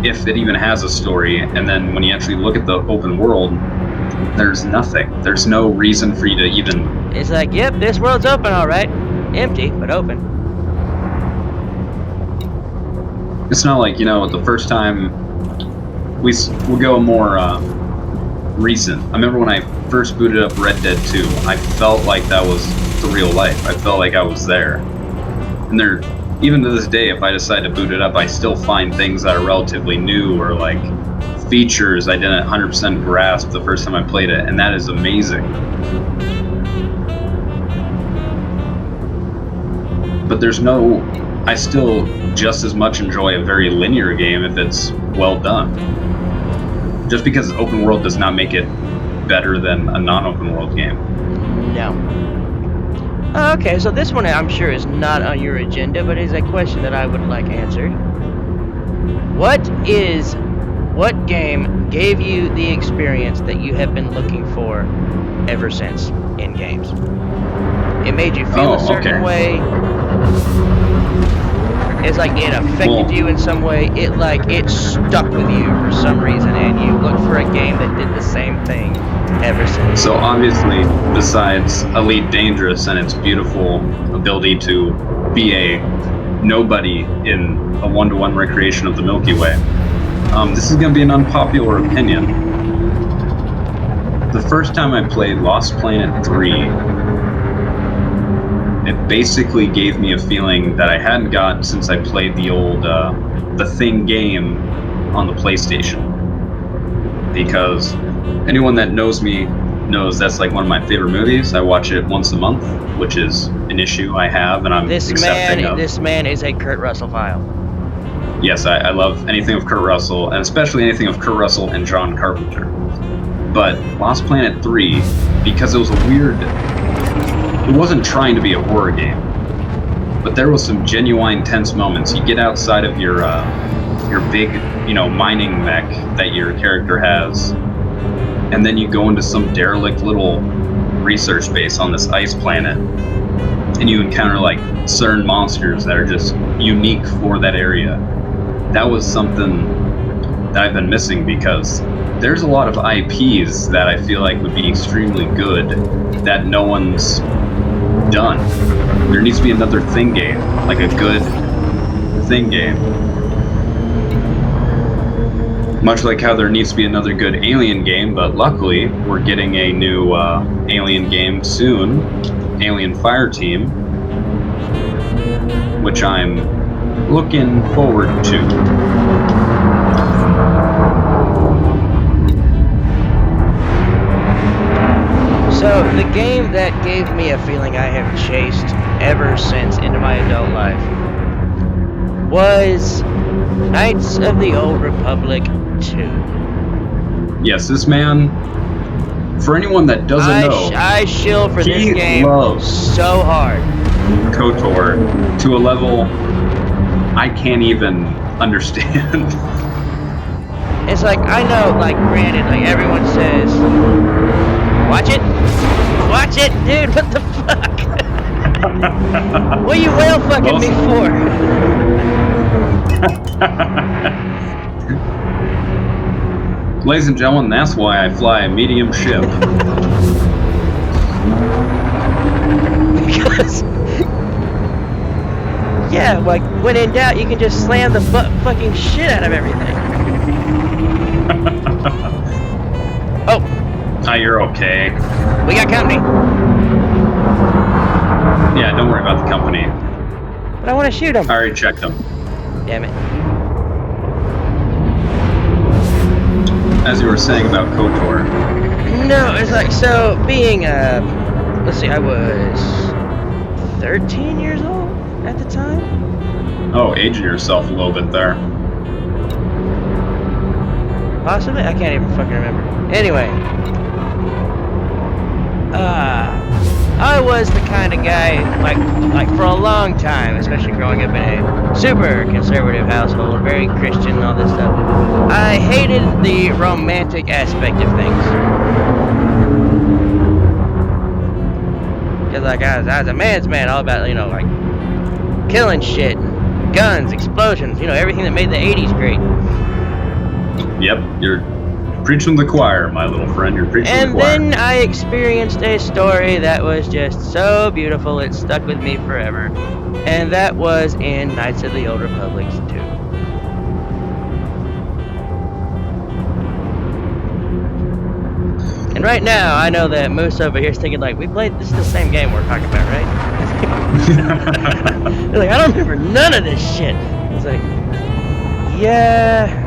if it even has a story, and then when you actually look at the open world, there's nothing. There's no reason for you to even... It's like, yep, this world's open, all right. Empty, but open. It's not like, the first time... We'll go more recent. I remember when I first booted up Red Dead 2, I felt like that was the real life. I felt like I was there. And there, even to this day, if I decide to boot it up, I still find things that are relatively new, or like features I didn't 100% grasp the first time I played it, and that is amazing. But I still just as much enjoy a very linear game if it's well done. Just because open world does not make it better than a non-open world game. No. Okay, so this one I'm sure is not on your agenda, but is a question that I would like answered. What game gave you the experience that you have been looking for ever since in games? It made you feel a certain way. It's like it affected Well, you in some way. It stuck with you for some reason, and you look for a game that did the same thing ever since. so obviously, besides Elite Dangerous and its beautiful ability to be a nobody in a one-to-one recreation of the Milky Way, this is going to be an unpopular opinion. The first time I played Lost Planet 3, it basically gave me a feeling that I hadn't got since I played the old The Thing game on the PlayStation. Because anyone that knows me knows that's like one of my favorite movies. I watch it once a month, which is an issue I have and I'm accepting of. This man is a Kurt Russell file. Yes, I love anything of Kurt Russell, and especially anything of Kurt Russell and John Carpenter. But Lost Planet 3, because it was a weird... It wasn't trying to be a horror game, but there was some genuine tense moments. You get outside of your big, mining mech that your character has, and then you go into some derelict little research base on this ice planet, and you encounter like certain monsters that are just unique for that area. That was something that I've been missing, because there's a lot of IPs that I feel like would be extremely good that no one's done. There needs to be another Thing game, like a good Thing game. Much like how there needs to be another good Alien game, but luckily we're getting a new Alien game soon, Alien Fireteam, which I'm looking forward to. So, the game that gave me a feeling I have chased ever since into my adult life was Knights of the Old Republic 2. Yes, this man, for anyone that doesn't know, I shill for this he game loves so hard. KOTOR to a level I can't even understand. It's like, I know, like, granted, like, everyone says, watch it, dude, what the fuck? What are you whale fucking me for? Ladies and gentlemen, that's why I fly a medium ship. Because, yeah, like, when in doubt, you can just slam the fucking shit out of everything. Oh. Ah, you're okay. We got company. Yeah, don't worry about the company. But I want to shoot him. I already checked them. Damn it. As you were saying about KOTOR. No, it's like, so, being, let's see, I was 13 years old at the time? Oh, aging yourself a little bit there. Possibly? I can't even fucking remember. Anyway. I was the kind of guy, like for a long time, especially growing up in a super conservative household, very Christian and all this stuff, I hated the romantic aspect of things. Because, like, I was a man's man, all about, like, killing shit, guns, explosions, everything that made the 80s great. Yep, you're preaching to the choir, my little friend. You're preaching to the choir. And then I experienced a story that was just so beautiful, it stuck with me forever. And that was in Knights of the Old Republic 2. And right now, I know that Moose over here is thinking, like, this is the same game we're talking about, right? They're like, I don't remember none of this shit. It's like, yeah.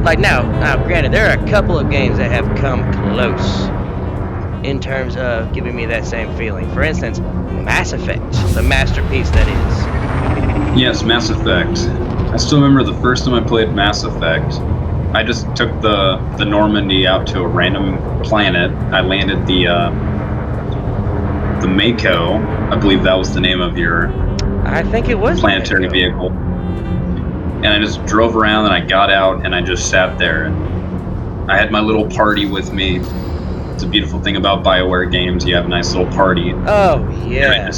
Like, now, granted, there are a couple of games that have come close in terms of giving me that same feeling. For instance, Mass Effect, the masterpiece that is. Yes, Mass Effect. I still remember the first time I played Mass Effect. I just took the Normandy out to a random planet. I landed the Mako. I believe that was the name of your I think it was planetary vehicle. And I just drove around and I got out and I just sat there. And I had my little party with me. It's a beautiful thing about BioWare games. You have a nice little party. Oh, yeah.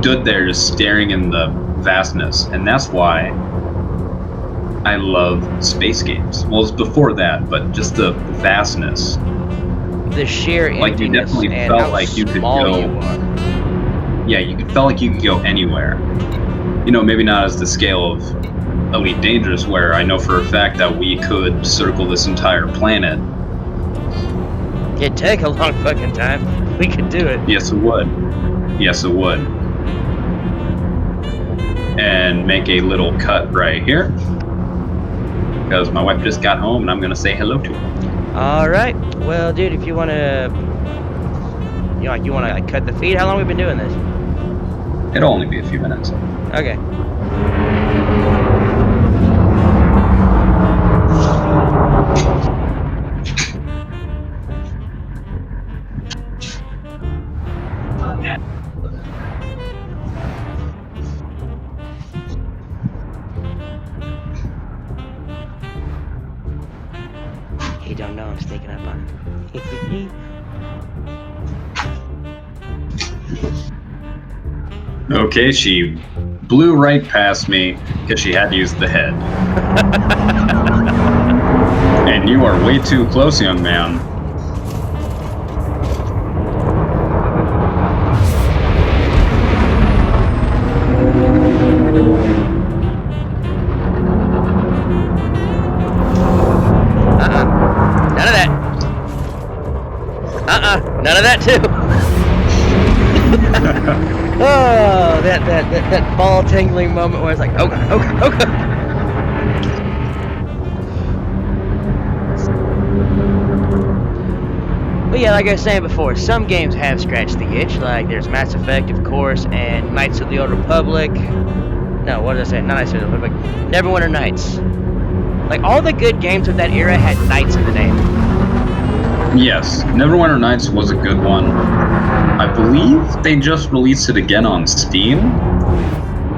stood there just staring in the vastness, and that's why I love space games. Well, it's before that, but just the vastness. The sheer Like, you emptiness definitely and felt how like you could small go. you are. Yeah, you felt like you could go anywhere. You know, maybe not as the scale of Elite Dangerous, where I know for a fact that we could circle this entire planet. It'd take a long fucking time. We could do it. Yes, it would. Yes, it would. And make a little cut right here, because my wife just got home and I'm going to say hello to her. Alright. Well, dude, if you want to... You want to like, cut the feed? How long have we been doing this? It'll only be a few minutes. Okay. He don't know I'm sneaking up on him. Okay, she blew right past me because she had to use the head. And you are way too close, young man. None of that. None of that too. Oh, that ball tingling moment where it's like, okay. But yeah, like I was saying before, some games have scratched the itch. Like there's Mass Effect, of course, and Knights of the Old Republic. No, what did I say? Not Knights of the Old Republic. Neverwinter Nights. Like all the good games of that era had Knights in the name. Yes, Neverwinter Nights was a good one. I believe they just released it again on Steam.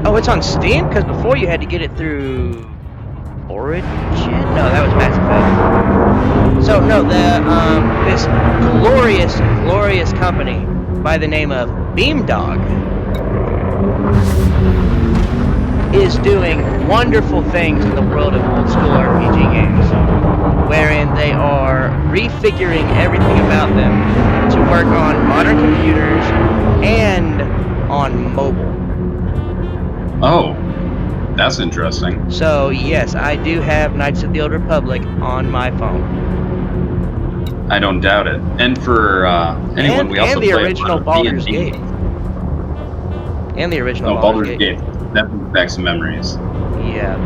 Oh, it's on Steam? Because before you had to get it through Origin? No, that was Mass Effect. So no, this glorious company by the name of Beamdog is doing wonderful things in the world of old school RPG games, wherein they are refiguring everything about them to work on modern computers and on mobile. Oh, that's interesting. So yes, I do have Knights of the Old Republic on my phone. I don't doubt it. And for anyone, we also and the play original Baldur's Gate. And the original Baldur's Gate. That brings back some memories. Yeah.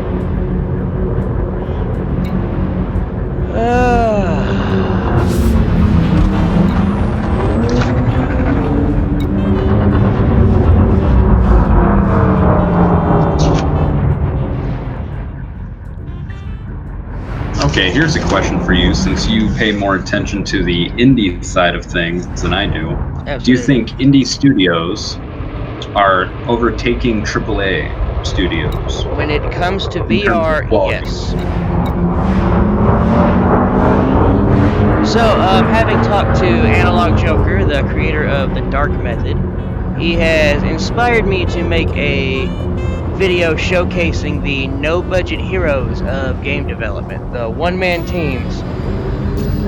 Okay, here's a question for you, since you pay more attention to the indie side of things than I do. Absolutely. Do you think indie studios are overtaking AAA studios? When it comes to VR, yes. So, having talked to Analog Joker, the creator of the Dark Method, he has inspired me to make a video showcasing the no-budget heroes of game development, the one-man teams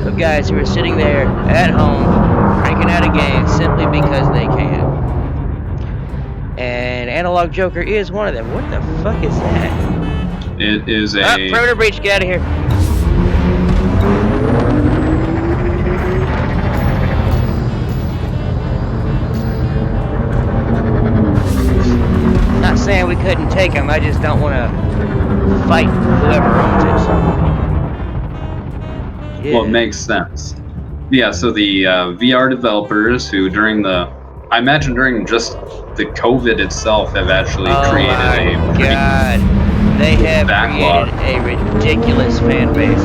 of guys who are sitting there at home cranking out a game simply because they can. And Analog Joker is one of them. What the fuck is that? It is a... perimeter breach, get out of here. Not saying we couldn't take him, I just don't want to fight whoever owns it. Yeah. Well, it makes sense. Yeah, so the VR developers who I imagine during just the COVID itself have actually created a They have backlog. created a ridiculous fan base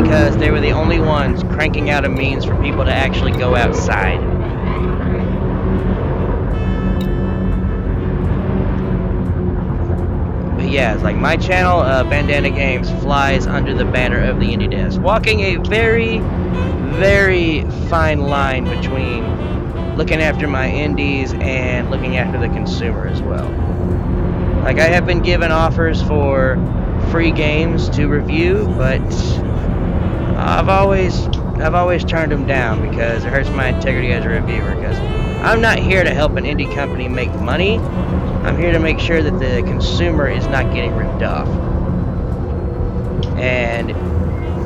because they were the only ones cranking out a means for people to actually go outside. But yeah, it's like my channel, Bandana Games, flies under the banner of the Indie Desk, walking a very, very fine line between looking after my indies and looking after the consumer as well. Like, I have been given offers for free games to review, but I've always turned them down because it hurts my integrity as a reviewer. Because I'm not here to help an indie company make money. I'm here to make sure that the consumer is not getting ripped off. And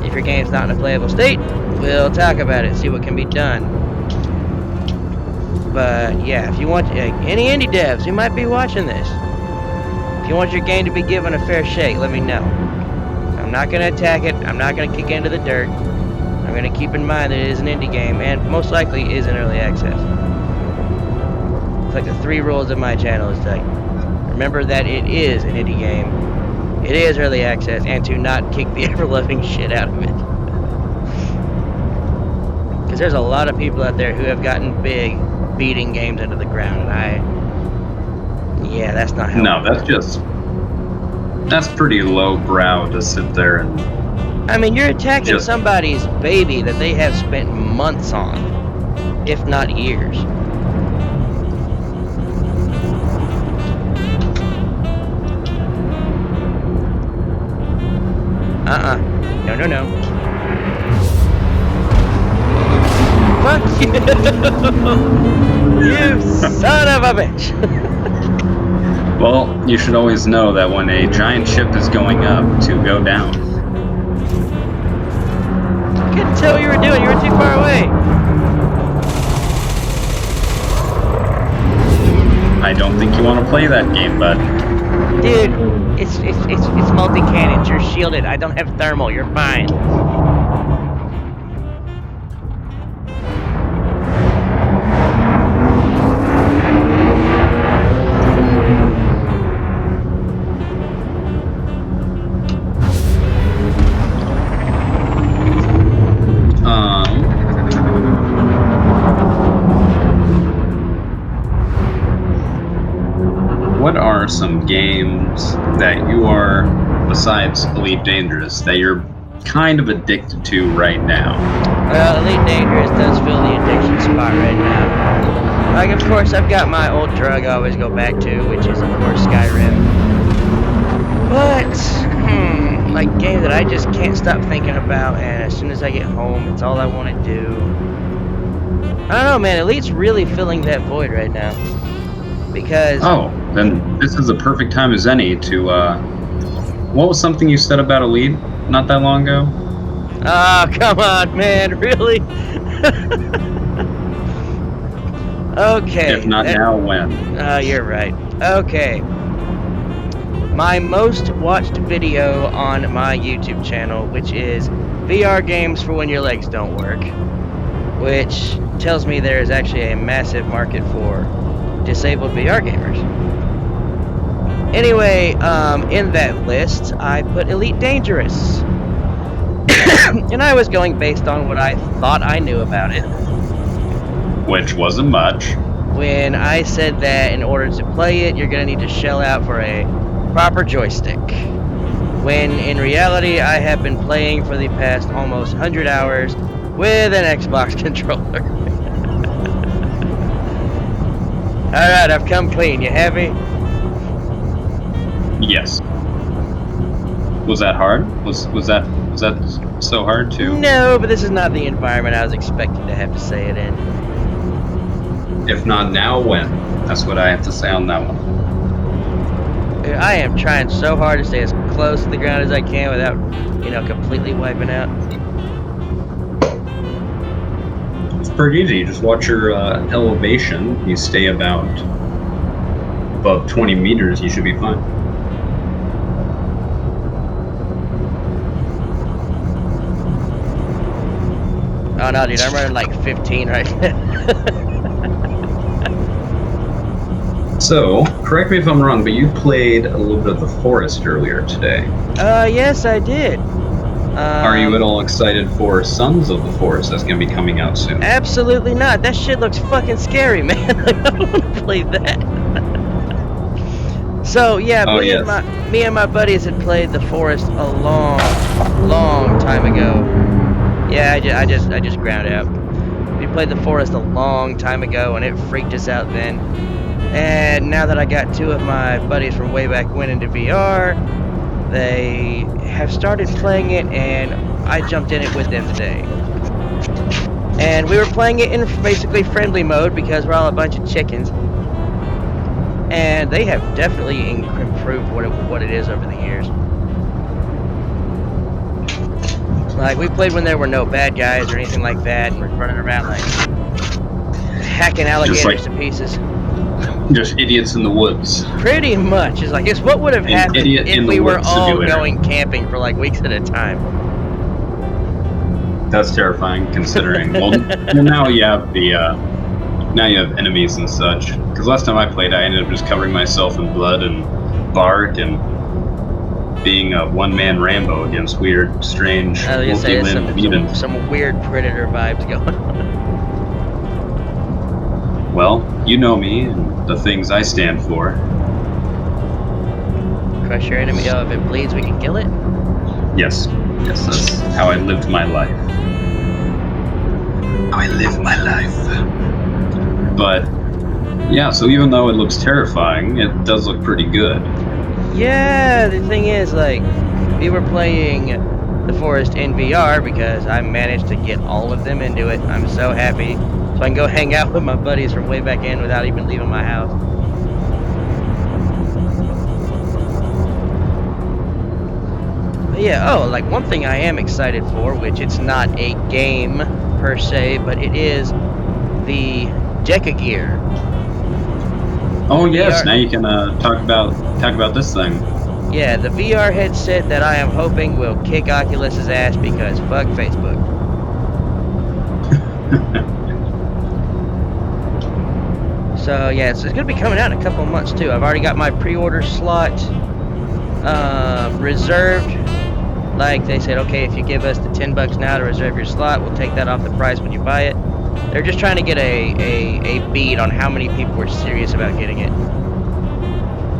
if your game's not in a playable state, we'll talk about it, see what can be done. But yeah, if you want any indie devs who might be watching this, if you want your game to be given a fair shake, let me know. I'm not going to attack it. I'm not going to kick it into the dirt. I'm going to keep in mind that it is an indie game and most likely is in early access. It's like the 3 rules of my channel is like, remember that it is an indie game, it is early access, and to not kick the ever-loving shit out of it. Because there's a lot of people out there who have gotten big beating games into the ground, and yeah, that's not how. No, that's pretty lowbrow to sit there and. I mean, you're attacking somebody's baby that they have spent months on, if not years. No. Fuck you! You son of a bitch! Well, you should always know that when a giant ship is going up, to go down. I couldn't tell what you were doing. You were too far away. I don't think you want to play that game, bud. Dude, it's multi-cannons. You're shielded. I don't have thermal. You're fine. What are some games that you are, besides Elite Dangerous, that you're kind of addicted to right now? Well, Elite Dangerous does fill the addiction spot right now. Like, of course, I've got my old drug I always go back to, which is, of course, Skyrim. But, like, game that I just can't stop thinking about, and as soon as I get home, it's all I want to do. I don't know, man. Elite's really filling that void right now. Because... Oh, then this is the perfect time as any to, what was something you said about Elite not that long ago? Oh, come on, man. Really? Okay. If not now, when? You're right. Okay. My most watched video on my YouTube channel, which is VR games for when your legs don't work, which tells me there is actually a massive market for disabled VR gamers. Anyway, in that list, I put Elite Dangerous. And I was going based on what I thought I knew about it. Which wasn't much. When I said that in order to play it, you're going to need to shell out for a proper joystick. When in reality, I have been playing for the past almost 100 hours with an Xbox controller. Alright, I've come clean. You happy? Yes. Was that hard? Was that so hard too? No, but this is not the environment I was expecting to have to say it in. If not now, when? That's what I have to say on that one. I am trying so hard to stay as close to the ground as I can without, completely wiping out. It's pretty easy. You just watch your elevation. You stay about above 20 meters, you should be fine. Oh no, dude, I'm running like 15 right now. So, correct me if I'm wrong, but you played a little bit of The Forest earlier today. Yes, I did. Are you at all excited for Sons of the Forest that's going to be coming out soon? Absolutely not. That shit looks fucking scary, man. I don't want to play that. So, yeah, me and my buddies had played The Forest a long time ago. Yeah, I just ground out. We played the forest a long time ago, and it freaked us out then. And now that I got two of my buddies from way back when into VR, they have started playing it, and I jumped in it with them today. And we were playing it in basically friendly mode because we're all a bunch of chickens. And they have definitely improved what it is over the years. Like, we played when there were no bad guys or anything like that, and we're running around like hacking alligators to pieces. Just idiots in the woods. Pretty much. It's what would have happened if we were all going camping for like weeks at a time. That's terrifying, considering. Well, now you have enemies and such. Because last time I played, I ended up just covering myself in blood and bark and being a one-man Rambo against weird, strange, multi-limbed mutants. Some weird Predator vibes going on. Well, you know me and the things I stand for. Crush your enemy. Oh, if it bleeds, we can kill it? Yes, that's how I lived my life. But, yeah, so even though it looks terrifying, it does look pretty good. Yeah, the thing is, like, we were playing the forest in VR because I managed to get all of them into it. I'm so happy. So I can go hang out with my buddies from way back in without even leaving my house. But yeah, like one thing I am excited for, which it's not a game per se, but it is the Deca gear. Oh yes, now you can talk about this thing. Yeah, the VR headset that I am hoping will kick Oculus's ass because fuck Facebook. So yeah, it's going to be coming out in a couple of months too. I've already got my pre-order slot reserved. Like they said, okay, if you give us the $10 now to reserve your slot, we'll take that off the price when you buy it. They're just trying to get a bead on how many people were serious about getting it.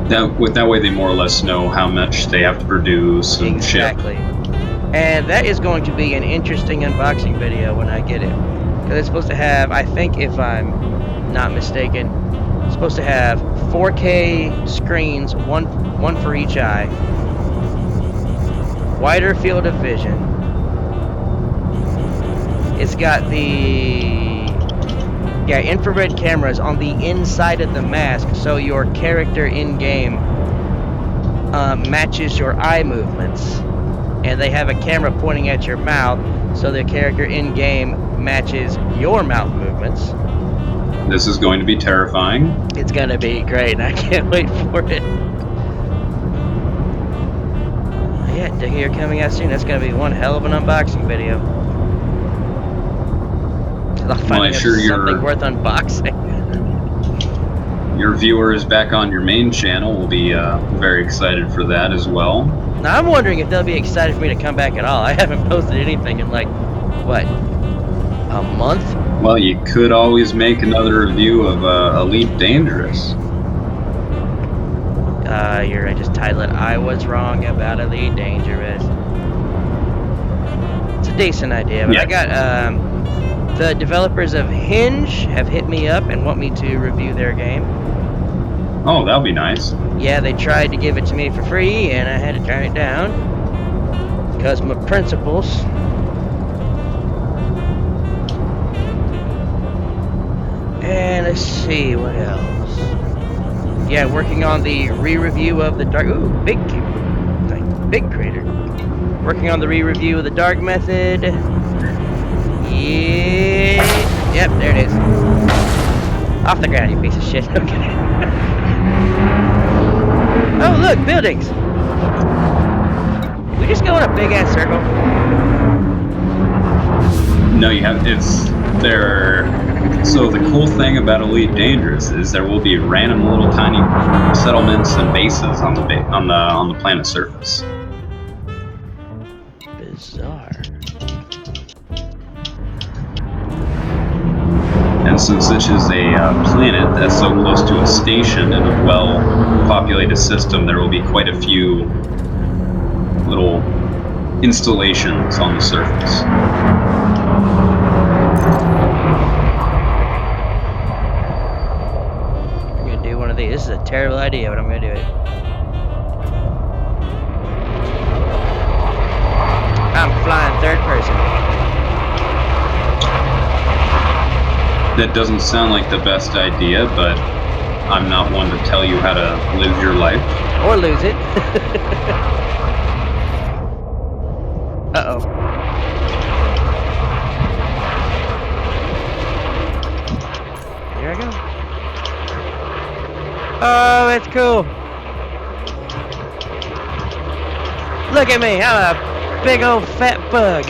That way they more or less know how much they have to produce and exactly. And that is going to be an interesting unboxing video when I get it. Because it's supposed to have, I think if I'm not mistaken, it's supposed to have 4K screens, one for each eye, wider field of vision. It's got the infrared cameras on the inside of the mask, so your character in game matches your eye movements, and they have a camera pointing at your mouth, so the character in game matches your mouth movements. This is going to be terrifying. It's going to be great, and I can't wait for it. Yeah, Deca gear coming out soon. That's going to be one hell of an unboxing video. I'll find something worth unboxing. Your viewers back on your main channel will be very excited for that as well. Now, I'm wondering if they'll be excited for me to come back at all. I haven't posted anything in like, what, a month? Well, you could always make another review of Elite Dangerous. You're right. Just title it, I was wrong about Elite Dangerous. It's a decent idea, but yeah. I got, the developers of Hinge have hit me up and want me to review their game. Oh, that'll be nice. Yeah, they tried to give it to me for free, and I had to turn it down because my principles. And let's see what else. Yeah, working on the re-review of the Dark. Ooh, big crater. Working on the re-review of the Dark Method. Yeah. Yep, there it is. Off the ground, you piece of shit. Okay. Oh, look, buildings. Did we just go in a big ass circle? No, you have. It's there. So the cool thing about Elite Dangerous is there will be random little tiny settlements and bases on the planet's surface. Bizarre. And since this is a planet that's so close to a station in a well-populated system, there will be quite a few little installations on the surface. idea. This is a terrible idea, but I'm gonna do it. I'm flying third person. That doesn't sound like the best idea, but I'm not one to tell you how to live your life. Or lose it. Uh-oh. Here I go. Oh, that's cool. Look at me, I'm a big old fat bug.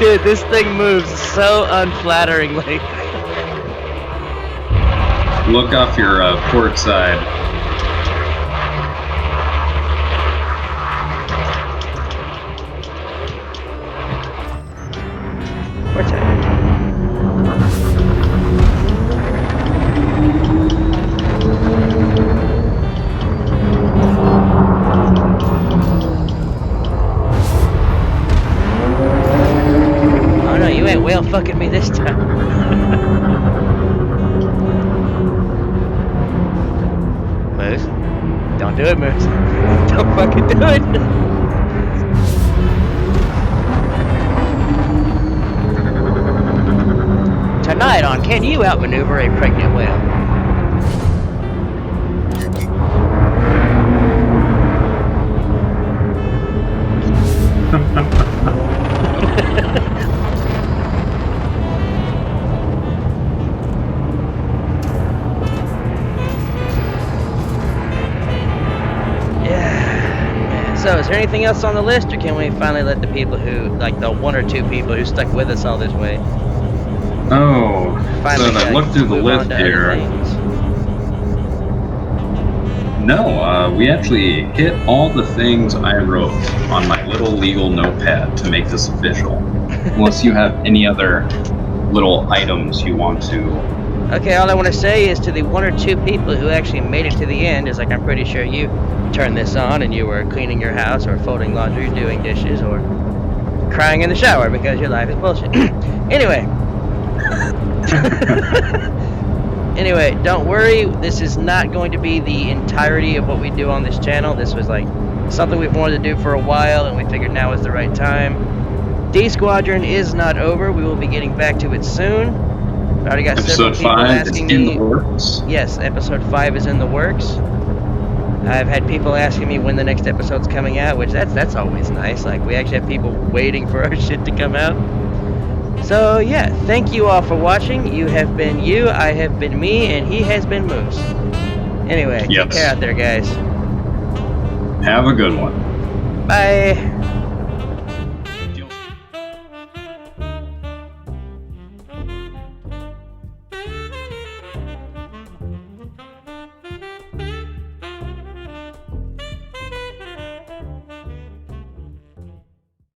Dude, this thing moves so unflatteringly. Look off your port side. Port side. Oh no, you ain't whale fucking me this time. Moose. Don't do it, Moose. Don't fucking do it. Tonight on Can You Outmaneuver a Pregnant Whale? So, is there anything else on the list, or can we finally let the people who, like the one or two people who stuck with us all this way, Oh, finally so I looked through the move on list to other here. things? No, we actually hit all the things I wrote on my little legal notepad to make this official. Unless you have any other little items you want to. Okay, all I want to say is to the one or two people who actually made it to the end, is like I'm pretty sure you turned this on and you were cleaning your house or folding laundry, doing dishes, or crying in the shower because your life is bullshit. Anyway. Anyway, don't worry, this is not going to be the entirety of what we do on this channel. This was like something we've wanted to do for a while, and we figured now is the right time. D-squadron is not over. We will be getting back to it soon. I already got several Episode people 5 is asking in me. the works. Yes, episode 5 is in the works. I've had people asking me when the next episode's coming out, which that's always nice. Like, we actually have people waiting for our shit to come out. So yeah, thank you all for watching. You have been you, I have been me, and he has been Moose. Anyway, Yes. take care out there, guys. Have a good one. Bye.